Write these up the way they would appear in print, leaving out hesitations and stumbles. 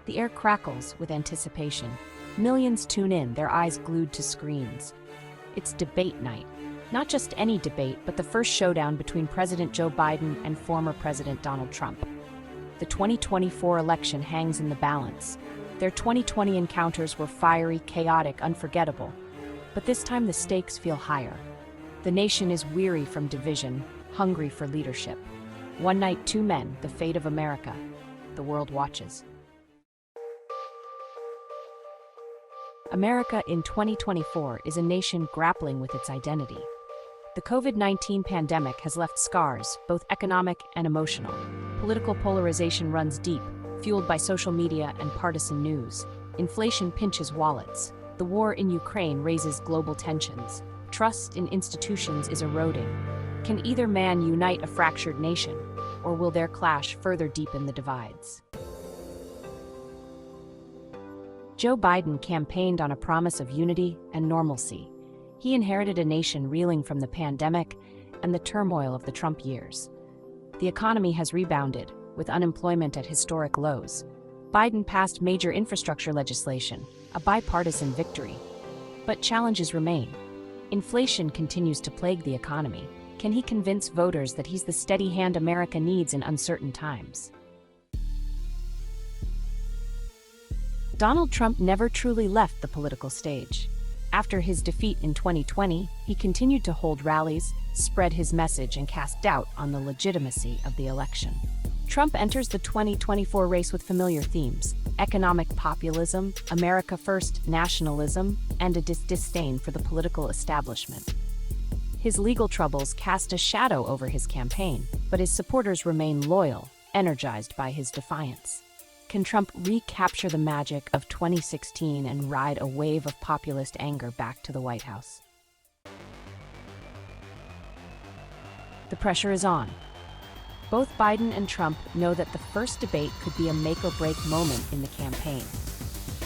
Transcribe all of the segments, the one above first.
The air crackles with anticipation. Millions tune in, their eyes glued to screens. It's debate night. Not just any debate, but the first showdown between President Joe Biden and former President Donald Trump. The 2024 election hangs in the balance. Their 2020 encounters were fiery, chaotic, unforgettable. But this time the stakes feel higher. The nation is weary from division, hungry for leadership. One night, two men, the fate of America. The world watches. America in 2024 is a nation grappling with its identity. The COVID-19 pandemic has left scars, both economic and emotional. Political polarization runs deep, fueled by social media and partisan news. Inflation pinches wallets. The war in Ukraine raises global tensions. Trust in institutions is eroding. Can either man unite a fractured nation, or will their clash further deepen the divides? Joe Biden campaigned on a promise of unity and normalcy. He inherited a nation reeling from the pandemic and the turmoil of the Trump years. The economy has rebounded, with unemployment at historic lows. Biden passed major infrastructure legislation, a bipartisan victory. But challenges remain. Inflation continues to plague the economy. Can he convince voters that he's the steady hand America needs in uncertain times? Donald Trump never truly left the political stage. After his defeat in 2020, he continued to hold rallies, spread his message, and cast doubt on the legitimacy of the election. Trump enters the 2024 race with familiar themes: economic populism, America First nationalism, and a disdain for the political establishment. His legal troubles cast a shadow over his campaign, but his supporters remain loyal, energized by his defiance. Can Trump recapture the magic of 2016 and ride a wave of populist anger back to the White House? The pressure is on. Both Biden and Trump know that the first debate could be a make-or-break moment in the campaign.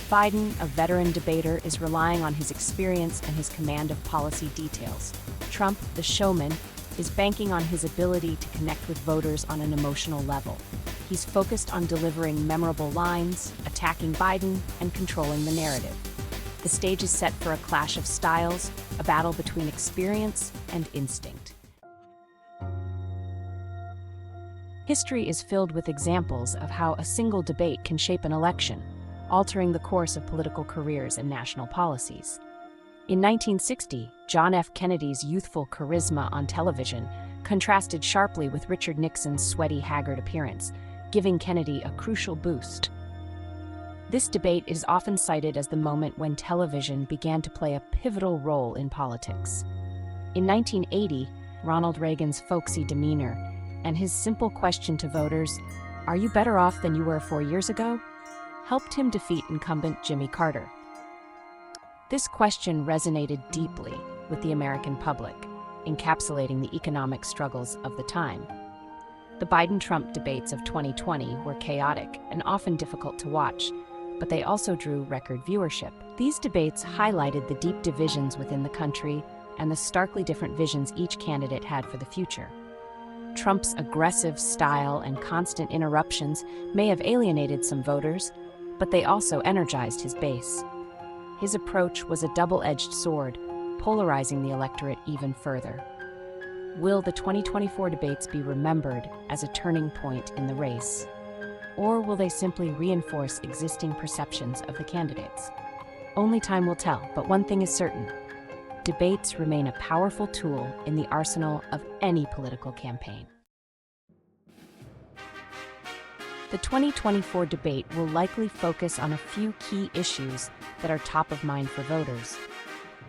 Biden, a veteran debater, is relying on his experience and his command of policy details. Trump, the showman, is banking on his ability to connect with voters on an emotional level. He's focused on delivering memorable lines, attacking Biden, and controlling the narrative. The stage is set for a clash of styles, a battle between experience and instinct. History is filled with examples of how a single debate can shape an election, altering the course of political careers and national policies. In 1960, John F. Kennedy's youthful charisma on television contrasted sharply with Richard Nixon's sweaty, haggard appearance, giving Kennedy a crucial boost. This debate is often cited as the moment when television began to play a pivotal role in politics. In 1980, Ronald Reagan's folksy demeanor and his simple question to voters, "Are you better off than you were 4 years ago?" helped him defeat incumbent Jimmy Carter. This question resonated deeply with the American public, encapsulating the economic struggles of the time. The Biden-Trump debates of 2020 were chaotic and often difficult to watch, but they also drew record viewership. These debates highlighted the deep divisions within the country and the starkly different visions each candidate had for the future. Trump's aggressive style and constant interruptions may have alienated some voters, but they also energized his base. His approach was a double-edged sword, polarizing the electorate even further. Will the 2024 debates be remembered as a turning point in the race? Or will they simply reinforce existing perceptions of the candidates? Only time will tell, but one thing is certain: debates remain a powerful tool in the arsenal of any political campaign. The 2024 debate will likely focus on a few key issues that are top of mind for voters.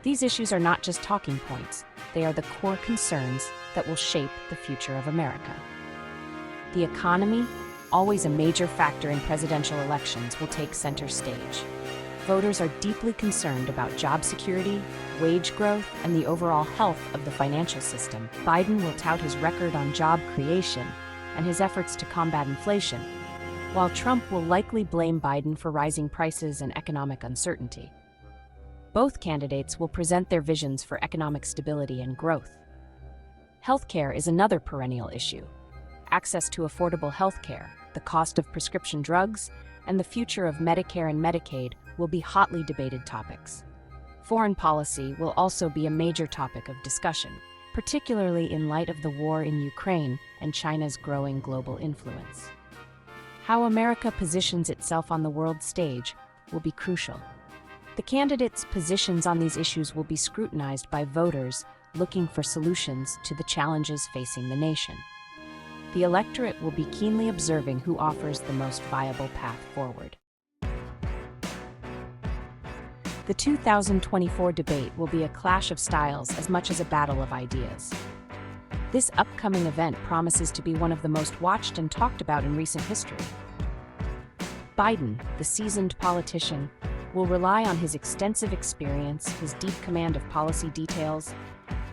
These issues are not just talking points, they are the core concerns that will shape the future of America. The economy, always a major factor in presidential elections, will take center stage. Voters are deeply concerned about job security, wage growth, and the overall health of the financial system. Biden will tout his record on job creation and his efforts to combat inflation, while Trump will likely blame Biden for rising prices and economic uncertainty. Both candidates will present their visions for economic stability and growth. Healthcare is another perennial issue. access to affordable health care, the cost of prescription drugs, and the future of Medicare and Medicaid will be hotly debated topics. Foreign policy will also be a major topic of discussion, particularly in light of the war in Ukraine and China's growing global influence. How America positions itself on the world stage will be crucial. The candidates' positions on these issues will be scrutinized by voters looking for solutions to the challenges facing the nation. The electorate will be keenly observing who offers the most viable path forward. The 2024 debate will be a clash of styles as much as a battle of ideas. This upcoming event promises to be one of the most watched and talked about in recent history. Biden, the seasoned politician, will rely on his extensive experience, his deep command of policy details,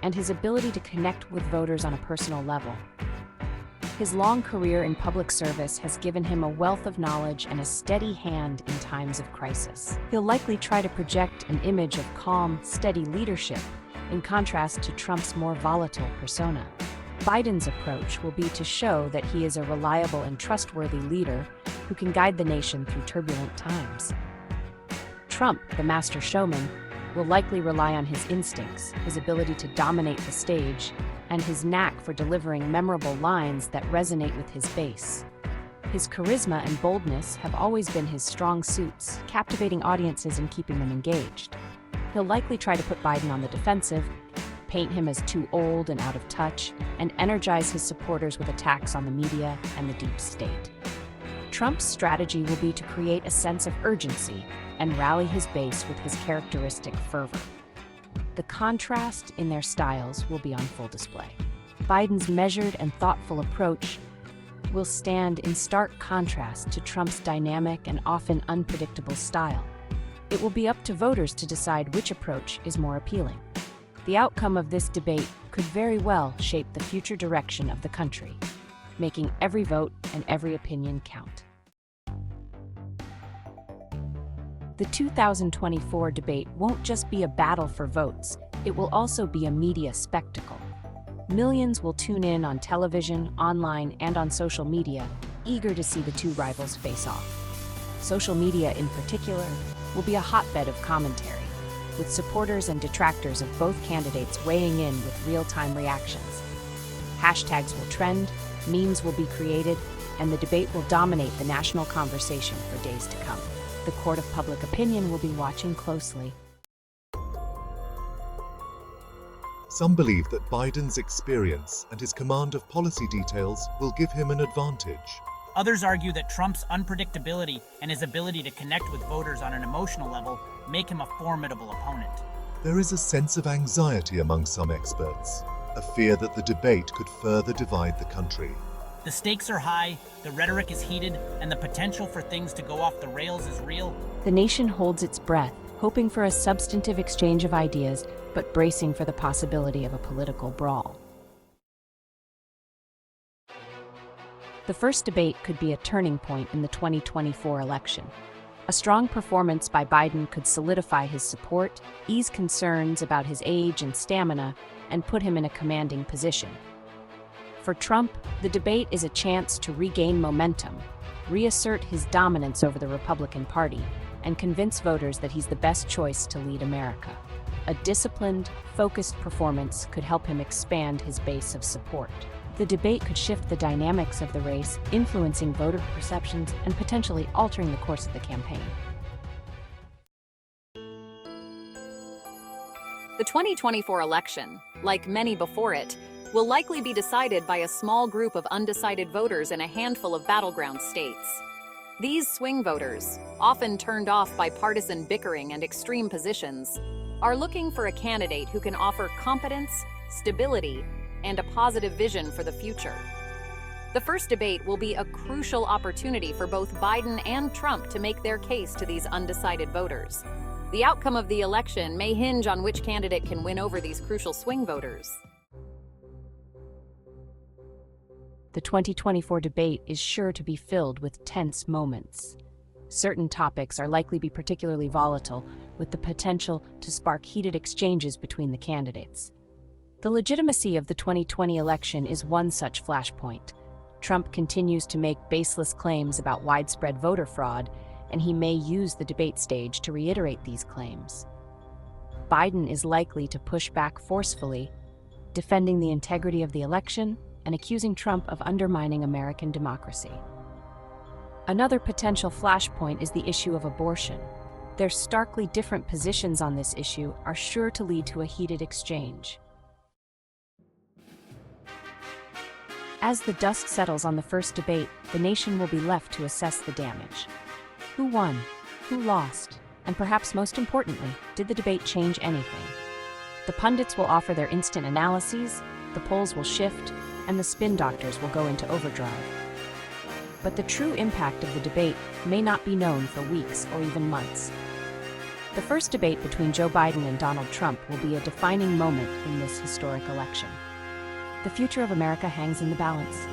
and his ability to connect with voters on a personal level. His long career in public service has given him a wealth of knowledge and a steady hand in times of crisis. He'll likely try to project an image of calm, steady leadership, in contrast to Trump's more volatile persona. Biden's approach will be to show that he is a reliable and trustworthy leader who can guide the nation through turbulent times. Trump, the master showman, will likely rely on his instincts, his ability to dominate the stage, and his knack for delivering memorable lines that resonate with his base. His charisma and boldness have always been his strong suits, captivating audiences and keeping them engaged. He'll likely try to put Biden on the defensive, paint him as too old and out of touch, and energize his supporters with attacks on the media and the deep state. Trump's strategy will be to create a sense of urgency and rally his base with his characteristic fervor. The contrast in their styles will be on full display. Biden's measured and thoughtful approach will stand in stark contrast to Trump's dynamic and often unpredictable style. It will be up to voters to decide which approach is more appealing. The outcome of this debate could very well shape the future direction of the country, making every vote and every opinion count. The 2024 debate won't just be a battle for votes, it will also be a media spectacle. Millions will tune in on television, online, and on social media, eager to see the two rivals face off. Social media, in particular, will be a hotbed of commentary, with supporters and detractors of both candidates weighing in with real-time reactions. Hashtags will trend, memes will be created, and the debate will dominate the national conversation for days to come. The court of public opinion will be watching closely. Some believe that Biden's experience and his command of policy details will give him an advantage. Others argue that Trump's unpredictability and his ability to connect with voters on an emotional level make him a formidable opponent. There is a sense of anxiety among some experts, a fear that the debate could further divide the country. The stakes are high, the rhetoric is heated, and the potential for things to go off the rails is real. The nation holds its breath, hoping for a substantive exchange of ideas, but bracing for the possibility of a political brawl. The first debate could be a turning point in the 2024 election. A strong performance by Biden could solidify his support, ease concerns about his age and stamina, and put him in a commanding position. For Trump, the debate is a chance to regain momentum, reassert his dominance over the Republican Party, and convince voters that he's the best choice to lead America. A disciplined, focused performance could help him expand his base of support. The debate could shift the dynamics of the race, influencing voter perceptions and potentially altering the course of the campaign. The 2024 election, like many before it, will likely be decided by a small group of undecided voters in a handful of battleground states. These swing voters, often turned off by partisan bickering and extreme positions, are looking for a candidate who can offer competence, stability, and a positive vision for the future. The first debate will be a crucial opportunity for both Biden and Trump to make their case to these undecided voters. The outcome of the election may hinge on which candidate can win over these crucial swing voters. The 2024 debate is sure to be filled with tense moments. Certain topics are likely to be particularly volatile, with the potential to spark heated exchanges between the candidates. The legitimacy of the 2020 election is one such flashpoint. Trump continues to make baseless claims about widespread voter fraud, and he may use the debate stage to reiterate these claims. Biden is likely to push back forcefully, defending the integrity of the election and accusing Trump of undermining American democracy. Another potential flashpoint is the issue of abortion. Their starkly different positions on this issue are sure to lead to a heated exchange. As the dust settles on the first debate, the nation will be left to assess the damage. Who won? Who lost? And perhaps most importantly, did the debate change anything? The pundits will offer their instant analyses, the polls will shift, and the spin doctors will go into overdrive. But the true impact of the debate may not be known for weeks or even months. The first debate between Joe Biden and Donald Trump will be a defining moment in this historic election. The future of America hangs in the balance.